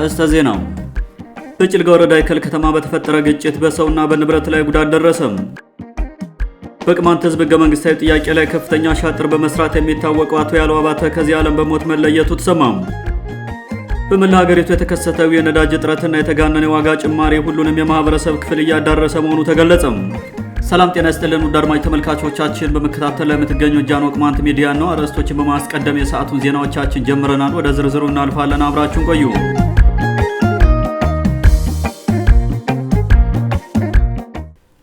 አርዕስተ ዜናው በጭልጋ ወረዳ አይከል ከተማ በተፈጠረ ግጭት በሰውና በንብረት ላይ ጉዳት ደረሰ። በቅማንት ህዝብ ህገ መንግስታዊ ጥያቄ ላይ ከፍተኛ ሻጥር በመስራት የሚታወቀው አቶ ያለው አባተ ከዚህ ዓለም በሞት መለየቱ ተሰማ። በመላ ሀገሪቱ የተከሰተው የነዳጅ እጥረትና የተጋነነ ዋጋ ጭማሪ ሁሉንም የማህበረሰብ ክፍል እያዳረሰ መሆኑ ተገለጸ። ሰላም ጤና ይስጥልን ውድ አድማጭ ተመልካቾቻችን፣ በመከታተል ላይ የምትገኙ ጃኖ ቅማንት ሚዲያ ነው። አርዕስቶችን በማስቀደም የሰዓቱን ዜናዎቻችን ጀምረናል። ወደ ዝርዝሩ እናልፋለን። አብራችሁን ቆዩ።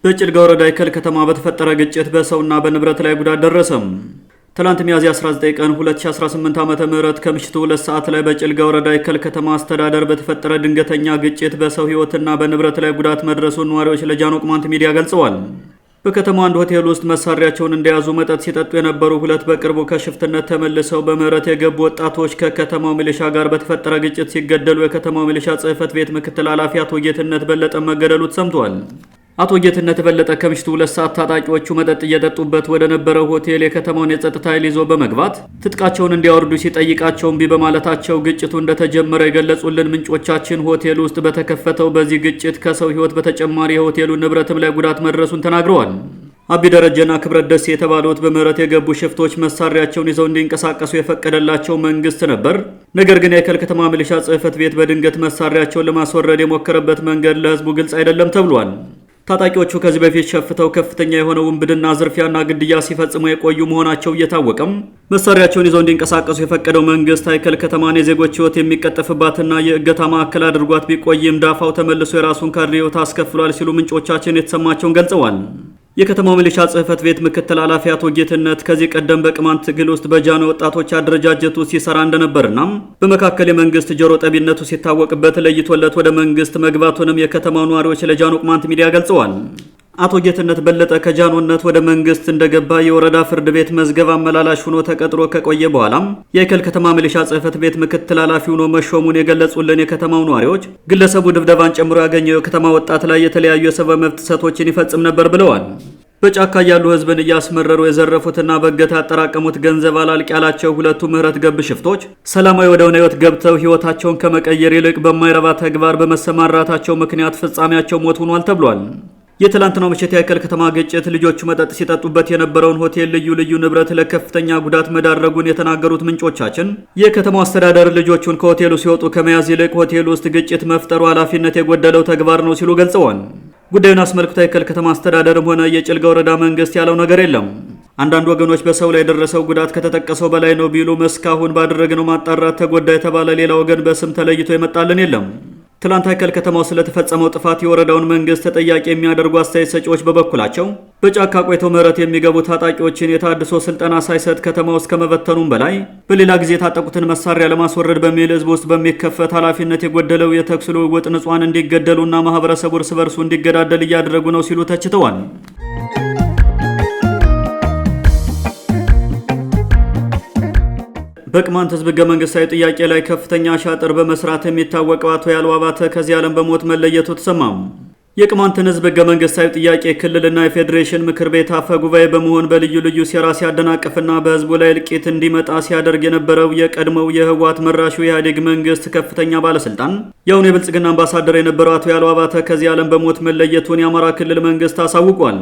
በጭልጋ ወረዳ አይከል ከተማ በተፈጠረ ግጭት በሰውና በንብረት ላይ ጉዳት ደረሰ። ትላንት ሚያዝያ 19 ቀን 2018 ዓ.ም ከምሽቱ 2 ሰዓት ላይ በጭልጋ ወረዳ አይከል ከተማ አስተዳደር በተፈጠረ ድንገተኛ ግጭት በሰው ህይወትና በንብረት ላይ ጉዳት መድረሱን ነዋሪዎች ለጃኖ ቅማንት ሚዲያ ገልጸዋል። በከተማው አንድ ሆቴል ውስጥ መሳሪያቸውን እንደያዙ መጠጥ ሲጠጡ የነበሩ ሁለት በቅርቡ ከሽፍትነት ተመልሰው በምህረት የገቡ ወጣቶች ከከተማው ሚሊሻ ጋር በተፈጠረ ግጭት ሲገደሉ የከተማው ሚሊሻ ጽሕፈት ቤት ምክትል ኃላፊ አቶ ጌትነት በለጠ መገደሉ ተሰምቷል። አቶ ጌትነት በለጠ ከምሽቱ 2 ሰዓት ታጣቂዎቹ መጠጥ እየጠጡበት ወደ ነበረው ሆቴል የከተማውን የጸጥታ ኃይል ይዞ በመግባት ትጥቃቸውን እንዲያወርዱ ሲጠይቃቸው እምቢ በማለታቸው ግጭቱ እንደተጀመረ የገለጹልን ምንጮቻችን ሆቴል ውስጥ በተከፈተው በዚህ ግጭት ከሰው ህይወት በተጨማሪ የሆቴሉ ንብረትም ላይ ጉዳት መድረሱን ተናግረዋል። አቢ ደረጀና ክብረት ደሴ የተባሉት በምህረት የገቡ ሽፍቶች መሳሪያቸውን ይዘው እንዲንቀሳቀሱ የፈቀደላቸው መንግስት ነበር። ነገር ግን የአይከል ከተማ ሚሊሻ ጽሕፈት ቤት በድንገት መሳሪያቸውን ለማስወረድ የሞከረበት መንገድ ለህዝቡ ግልጽ አይደለም ተብሏል። ታጣቂዎቹ ከዚህ በፊት ሸፍተው ከፍተኛ የሆነ ውንብድና፣ ዝርፊያና ግድያ ሲፈጽሙ የቆዩ መሆናቸው እየታወቀም መሳሪያቸውን ይዘው እንዲንቀሳቀሱ የፈቀደው መንግስት አይከል ከተማን የዜጎች ህይወት የሚቀጠፍባትና የእገታ ማዕከል አድርጓት ቢቆይም ዳፋው ተመልሶ የራሱን ካድሬ ህይወት አስከፍሏል ሲሉ ምንጮቻችን የተሰማቸውን ገልጸዋል። የከተማው ሚሊሻ ጽሕፈት ቤት ምክትል ኃላፊ አቶ ጌትነት ከዚህ ቀደም በቅማንት ትግል ውስጥ በጃኖ ወጣቶች አደረጃጀቱ ሲሰራ እንደነበርና በመካከል የመንግስት ጆሮ ጠቢነቱ ሲታወቅበት ለይቶለት ወደ መንግስት መግባቱንም የከተማው ነዋሪዎች ለጃኖ ቅማንት ሚዲያ ገልጸዋል። አቶ ጌትነት በለጠ ከጃኖነት ወደ መንግስት እንደገባ የወረዳ ፍርድ ቤት መዝገብ አመላላሽ ሆኖ ተቀጥሮ ከቆየ በኋላም የአይከል ከተማ ሚሊሻ ጽሕፈት ቤት ምክትል ኃላፊ ሆኖ መሾሙን የገለጹልን የከተማው ነዋሪዎች ግለሰቡ ድብደባን ጨምሮ ያገኘው የከተማ ወጣት ላይ የተለያዩ የሰብአዊ መብት ጥሰቶችን ይፈጽም ነበር ብለዋል። በጫካ ያሉ ህዝብን እያስመረሩ የዘረፉትና በእገታ ያጠራቀሙት ገንዘብ አላልቅ ያላቸው ሁለቱ ምህረት ገብ ሽፍቶች ሰላማዊ ወደሆነ ህይወት ገብተው ህይወታቸውን ከመቀየር ይልቅ በማይረባ ተግባር በመሰማራታቸው ምክንያት ፍጻሜያቸው ሞት ሆኗል ተብሏል። የትላንትናው ምሽት የአይከል ከተማ ግጭት ልጆቹ መጠጥ ሲጠጡበት የነበረውን ሆቴል ልዩ ንብረት ለከፍተኛ ጉዳት መዳረጉን የተናገሩት ምንጮቻችን የከተማው አስተዳደር ልጆቹን ከሆቴሉ ሲወጡ ከመያዝ ይልቅ ሆቴል ውስጥ ግጭት መፍጠሩ ኃላፊነት የጎደለው ተግባር ነው ሲሉ ገልጸዋል። ጉዳዩን አስመልክቶ የአይከል ከተማ አስተዳደርም ሆነ የጭልጋ ወረዳ መንግስት ያለው ነገር የለም። አንዳንድ ወገኖች በሰው ላይ የደረሰው ጉዳት ከተጠቀሰው በላይ ነው ቢሉም እስካሁን ባደረግነው ማጣራት ተጎዳ የተባለ ሌላ ወገን በስም ተለይቶ ይመጣልን የለም። ትላንት አይከል ከተማው ስለተፈጸመው ጥፋት የወረዳውን መንግስት ተጠያቂ የሚያደርጉ አስተያየት ሰጪዎች በበኩላቸው በጫካ ቆይተው ምህረት የሚገቡ ታጣቂዎችን የታድሶ ስልጠና ሳይሰጥ ከተማ ውስጥ ከመበተኑም በላይ በሌላ ጊዜ የታጠቁትን መሳሪያ ለማስወረድ በሚል ህዝብ ውስጥ በሚከፈት ኃላፊነት የጎደለው የተኩስ ልውውጥ ንጹሃን እንዲገደሉና ማህበረሰቡ እርስ በርሱ እንዲገዳደል እያደረጉ ነው ሲሉ ተችተዋል። በቅማንት ህዝብ ህገ መንግስታዊ ጥያቄ ላይ ከፍተኛ ሻጥር በመስራት የሚታወቀው አቶ ያለው አባተ ከዚህ ዓለም በሞት መለየቱ ተሰማ። የቅማንትን ህዝብ ህገ መንግስታዊ ጥያቄ ክልልና የፌዴሬሽን ምክር ቤት አፈ ጉባኤ በመሆን በልዩ ሴራ ሲያደናቅፍና በህዝቡ ላይ እልቂት እንዲመጣ ሲያደርግ የነበረው የቀድሞው የህወሓት መራሹ የኢህአዴግ መንግስት ከፍተኛ ባለስልጣን የአሁኑ የብልጽግና አምባሳደር የነበረው አቶ ያለው አባተ ከዚህ ዓለም በሞት መለየቱን የአማራ ክልል መንግስት አሳውቋል።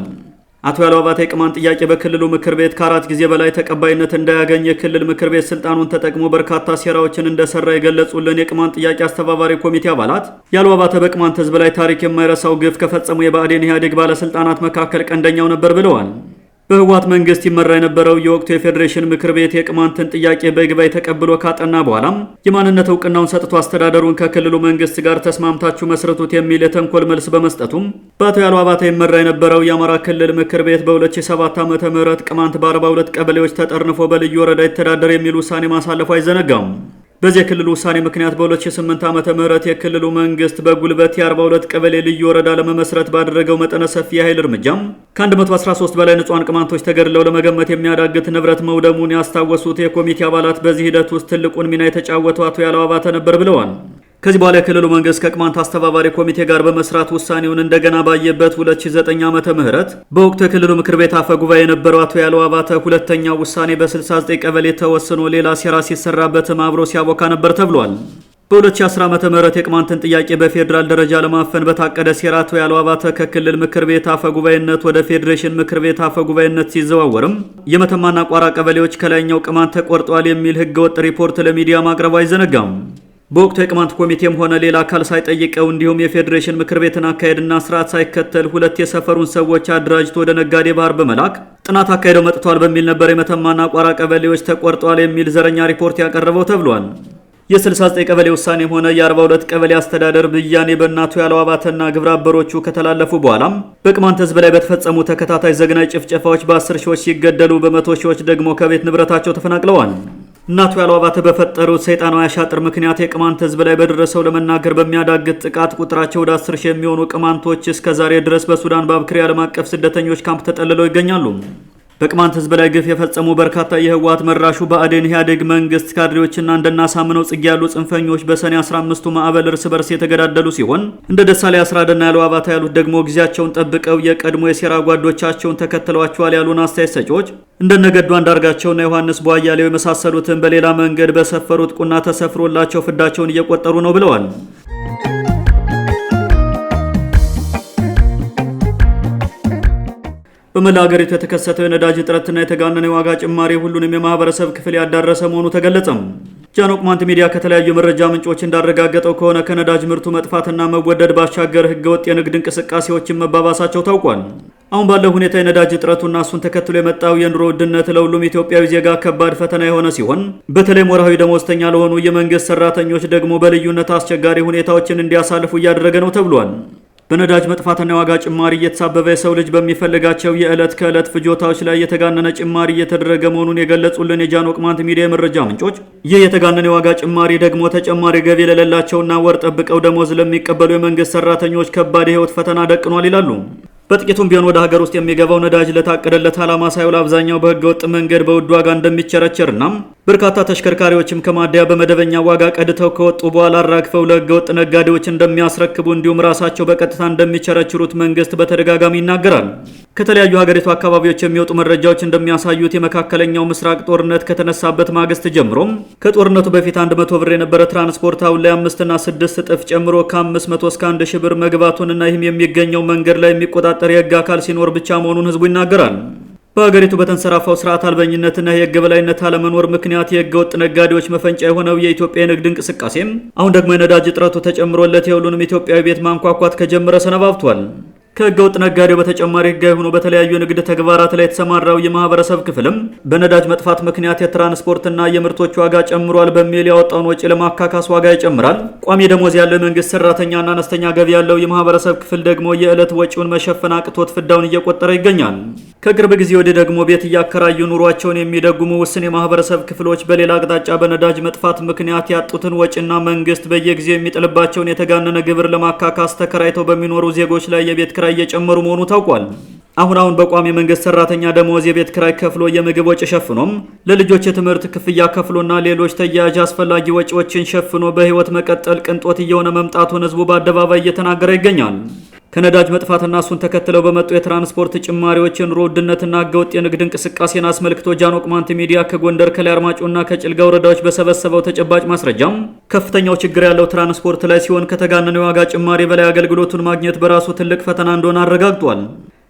አቶ ያለው አባተ የቅማንት ጥያቄ በክልሉ ምክር ቤት ከ4 ጊዜ በላይ ተቀባይነት እንዳያገኝ የክልል ምክር ቤት ስልጣኑን ተጠቅሞ በርካታ ሴራዎችን እንደሰራ የገለጹልን የቅማንት ጥያቄ አስተባባሪ ኮሚቴ አባላት ያለው አባተ በቅማንት ህዝብ ላይ ታሪክ የማይረሳው ግፍ ከፈጸሙ የብአዴን ኢህአዴግ ባለስልጣናት መካከል ቀንደኛው ነበር ብለዋል። በህወሓት መንግስት ይመራ የነበረው የወቅቱ የፌዴሬሽን ምክር ቤት የቅማንትን ጥያቄ በይግባኝ ተቀብሎ ካጠና በኋላም የማንነት እውቅናውን ሰጥቶ አስተዳደሩን ከክልሉ መንግስት ጋር ተስማምታችሁ መስርቱት የሚል የተንኮል መልስ በመስጠቱም በአቶ ያለው አባተ ይመራ የነበረው የአማራ ክልል ምክር ቤት በ2007 ዓ.ም ቅማንት በ42 ቀበሌዎች ተጠርንፎ በልዩ ወረዳ ይተዳደር የሚል ውሳኔ ማሳለፉ አይዘነጋም። በዚህ የክልሉ ውሳኔ ምክንያት በ2008 ዓ.ም የክልሉ መንግስት በጉልበት የ42 ቀበሌ ልዩ ወረዳ ለመመስረት ባደረገው መጠነ ሰፊ የኃይል እርምጃም ከ113 በላይ ንጹሃን ቅማንቶች ተገድለው ለመገመት የሚያዳግት ንብረት መውደሙን ያስታወሱት የኮሚቴ አባላት በዚህ ሂደት ውስጥ ትልቁን ሚና የተጫወተው አቶ ያለው አባተ ነበር ብለዋል። ከዚህ በኋላ የክልሉ መንግስት ከቅማንት አስተባባሪ ኮሚቴ ጋር በመስራት ውሳኔውን እንደገና ባየበት 2009 ዓመተ ምህረት በወቅቱ የክልሉ ምክር ቤት አፈ ጉባኤ የነበረው አቶ ያለው አባተ ሁለተኛው ውሳኔ በ69 ቀበሌ ተወስኖ ሌላ ሴራ ሲሰራበትም አብሮ ሲያቦካ ነበር ተብሏል። በ2010 ዓ.ም የቅማንትን ጥያቄ በፌዴራል ደረጃ ለማፈን በታቀደ ሴራ አቶ ያለው አባተ ከክልል ምክር ቤት አፈ ጉባኤነት ወደ ፌዴሬሽን ምክር ቤት አፈ ጉባኤነት ሲዘዋወርም የመተማና ቋራ ቀበሌዎች ከላይኛው ቅማንት ተቆርጧል የሚል ህገወጥ ሪፖርት ለሚዲያ ማቅረቡ አይዘነጋም። በወቅቱ የቅማንት ኮሚቴም ሆነ ሌላ አካል ሳይጠይቀው እንዲሁም የፌዴሬሽን ምክር ቤትን አካሄድና ስርዓት ሳይከተል ሁለት የሰፈሩን ሰዎች አደራጅቶ ወደ ነጋዴ ባህር በመላክ ጥናት አካሄደው መጥቷል በሚል ነበር የመተማና ቋራ ቀበሌዎች ተቆርጧል የሚል ዘረኛ ሪፖርት ያቀረበው ተብሏል። የ69 ቀበሌ ውሳኔም ሆነ የ42 ቀበሌ አስተዳደር ብያኔ በእናቱ ያለው አባተና ግብረ አበሮቹ ከተላለፉ በኋላም በቅማንት ህዝብ ላይ በተፈጸሙ ተከታታይ ዘግናይ ጭፍጨፋዎች በ10 ሺዎች ሲገደሉ በመቶ ሺዎች ደግሞ ከቤት ንብረታቸው ተፈናቅለዋል። እናቱ ያለው አባተ በፈጠሩት ሰይጣናዊ አሻጥር ምክንያት የቅማንት ህዝብ ላይ በደረሰው ለመናገር በሚያዳግት ጥቃት ቁጥራቸው ወደ 10 ሺህ የሚሆኑ ቅማንቶች እስከ ዛሬ ድረስ በሱዳን ባብክሪ ዓለም አቀፍ ስደተኞች ካምፕ ተጠልለው ይገኛሉ። በቅማንት ህዝብ ላይ ግፍ የፈጸሙ በርካታ የህወሓት መራሹ ብአዴን ኢህአዴግ መንግስት ካድሬዎችና እንደናሳምነው ጽጌ ያሉ ጽንፈኞች በሰኔ 15ቱ ማዕበል እርስ በርስ የተገዳደሉ ሲሆን እንደ ደሳለኝ አስራደና ያለው አባታ ያሉት ደግሞ ጊዜያቸውን ጠብቀው የቀድሞ የሴራ ጓዶቻቸውን ተከትለዋቸዋል ያሉን አስተያየት ሰጪዎች እንደነገዱ አንዳርጋቸውና ዮሐንስ ቧያሌው የመሳሰሉትን በሌላ መንገድ በሰፈሩት ቁና ተሰፍሮላቸው ፍዳቸውን እየቆጠሩ ነው ብለዋል። በመላ ሀገሪቱ የተከሰተው የነዳጅ እጥረትና የተጋነነ የዋጋ ጭማሪ ሁሉንም የማህበረሰብ ክፍል ያዳረሰ መሆኑ ተገለጸም። ጃኖ ቅማንት ሚዲያ ከተለያዩ መረጃ ምንጮች እንዳረጋገጠው ከሆነ ከነዳጅ ምርቱ መጥፋትና መወደድ ባሻገር ህገወጥ የንግድ እንቅስቃሴዎችን መባባሳቸው ታውቋል። አሁን ባለው ሁኔታ የነዳጅ እጥረቱና እሱን ተከትሎ የመጣው የኑሮ ውድነት ለሁሉም ኢትዮጵያዊ ዜጋ ከባድ ፈተና የሆነ ሲሆን በተለይም ወርሃዊ ደመወዝተኛ ለሆኑ የመንግስት ሰራተኞች ደግሞ በልዩነት አስቸጋሪ ሁኔታዎችን እንዲያሳልፉ እያደረገ ነው ተብሏል። በነዳጅ መጥፋትና የዋጋ ጭማሪ እየተሳበበ የሰው ልጅ በሚፈልጋቸው የዕለት ከዕለት ፍጆታዎች ላይ የተጋነነ ጭማሪ እየተደረገ መሆኑን የገለጹልን የጃኖ ቅማንት ሚዲያ የመረጃ ምንጮች ይህ የተጋነነ የዋጋ ጭማሪ ደግሞ ተጨማሪ ገቢ ለሌላቸውና ወር ጠብቀው ደሞዝ ለሚቀበሉ የመንግስት ሰራተኞች ከባድ የህይወት ፈተና ደቅኗል ይላሉ። በጥቂቱም ቢሆን ወደ ሀገር ውስጥ የሚገባው ነዳጅ ለታቀደለት ዓላማ ሳይውል አብዛኛው በህገወጥ መንገድ በውድ ዋጋ እንደሚቸረቸርና በርካታ ተሽከርካሪዎችም ከማደያ በመደበኛ ዋጋ ቀድተው ከወጡ በኋላ አራግፈው ለህገወጥ ነጋዴዎች እንደሚያስረክቡ እንዲሁም ራሳቸው በቀጥታ እንደሚቸረችሩት መንግስት በተደጋጋሚ ይናገራል። ከተለያዩ ሀገሪቱ አካባቢዎች የሚወጡ መረጃዎች እንደሚያሳዩት የመካከለኛው ምስራቅ ጦርነት ከተነሳበት ማግስት ጀምሮም ከጦርነቱ በፊት 100 ብር የነበረ ትራንስፖርት አሁን ላይ 5 እና 6 እጥፍ ጨምሮ ከ500 እስከ 1000 ብር መግባቱንና ይህም የሚገኘው መንገድ ላይ የሚቆጣጠር የህግ አካል ሲኖር ብቻ መሆኑን ህዝቡ ይናገራል። በሀገሪቱ በተንሰራፋው ስርዓት አልበኝነትና የህግ በላይነት አለመኖር ምክንያት የህገ ወጥ ነጋዴዎች መፈንጫ የሆነው የኢትዮጵያ የንግድ እንቅስቃሴም አሁን ደግሞ የነዳጅ እጥረቱ ተጨምሮለት የሁሉንም ኢትዮጵያዊ ቤት ማንኳኳት ከጀመረ ሰነባብቷል። ከህገ ወጥ ነጋዴው በተጨማሪ ህጋዊ ሆኖ በተለያዩ የንግድ ተግባራት ላይ የተሰማራው የማህበረሰብ ክፍልም በነዳጅ መጥፋት ምክንያት የትራንስፖርትና የምርቶች ዋጋ ጨምሯል በሚል ያወጣውን ወጪ ለማካካስ ዋጋ ይጨምራል። ቋሚ ደሞዝ ያለው የመንግስት ሰራተኛና አነስተኛ ገቢ ያለው የማህበረሰብ ክፍል ደግሞ የዕለት ወጪውን መሸፈን አቅቶት ፍዳውን እየቆጠረ ይገኛል። ከቅርብ ጊዜ ወዲህ ደግሞ ቤት እያከራዩ ኑሯቸውን የሚደጉሙ ውስን የማህበረሰብ ክፍሎች በሌላ አቅጣጫ በነዳጅ መጥፋት ምክንያት ያጡትን ወጪና መንግስት በየጊዜው የሚጥልባቸውን የተጋነነ ግብር ለማካካስ ተከራይተው በሚኖሩ ዜጎች ላይ የቤት ኪራይ እየጨመሩ መሆኑ ታውቋል። አሁን በቋሚ መንግስት ሰራተኛ ደሞዝ የቤት ኪራይ ከፍሎ የምግብ ወጪ ሸፍኖም ለልጆች የትምህርት ክፍያ ከፍሎና ሌሎች ተያያዥ አስፈላጊ ወጪዎችን ሸፍኖ በህይወት መቀጠል ቅንጦት እየሆነ መምጣቱን ህዝቡ በአደባባይ እየተናገረ ይገኛል። ከነዳጅ መጥፋትና እሱን ተከትለው በመጡ የትራንስፖርት ጭማሪዎች የኑሮ ውድነትና ህገወጥ የንግድ እንቅስቃሴን አስመልክቶ ጃኖ ቅማንት ሚዲያ ከጎንደር ከላይ አርማጮና ከጭልጋ ወረዳዎች በሰበሰበው ተጨባጭ ማስረጃም ከፍተኛው ችግር ያለው ትራንስፖርት ላይ ሲሆን ከተጋነነው የዋጋ ጭማሪ በላይ አገልግሎቱን ማግኘት በራሱ ትልቅ ፈተና እንደሆነ አረጋግጧል።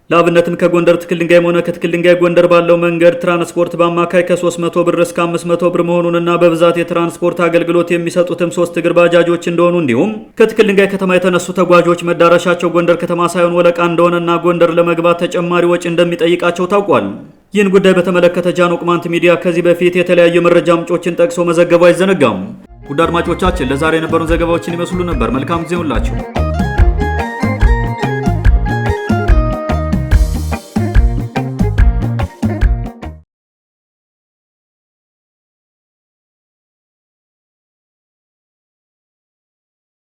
ለአብነትም ከጎንደር ትክል ድንጋይ ሆነ ከትክል ድንጋይ ጎንደር ባለው መንገድ ትራንስፖርት በአማካይ ከ300 ብር እስከ 500 ብር መሆኑንና በብዛት የትራንስፖርት አገልግሎት የሚሰጡትም 3 እግር ባጃጆች እንደሆኑ እንዲሁም ከትክል ድንጋይ ከተማ የተነሱ ተጓዦች መዳረሻቸው ጎንደር ከተማ ሳይሆን ወለቃ እንደሆነና ጎንደር ለመግባት ተጨማሪ ወጪ እንደሚጠይቃቸው ታውቋል። ይህን ጉዳይ በተመለከተ ጃኖ ቅማንት ሚዲያ ከዚህ በፊት የተለያዩ መረጃ ምንጮችን ጠቅሶ መዘገቡ አይዘነጋም። ውድ አድማጮቻችን ለዛሬ የነበሩን ዘገባዎችን ይመስሉ ነበር። መልካም ጊዜ ሁላችሁ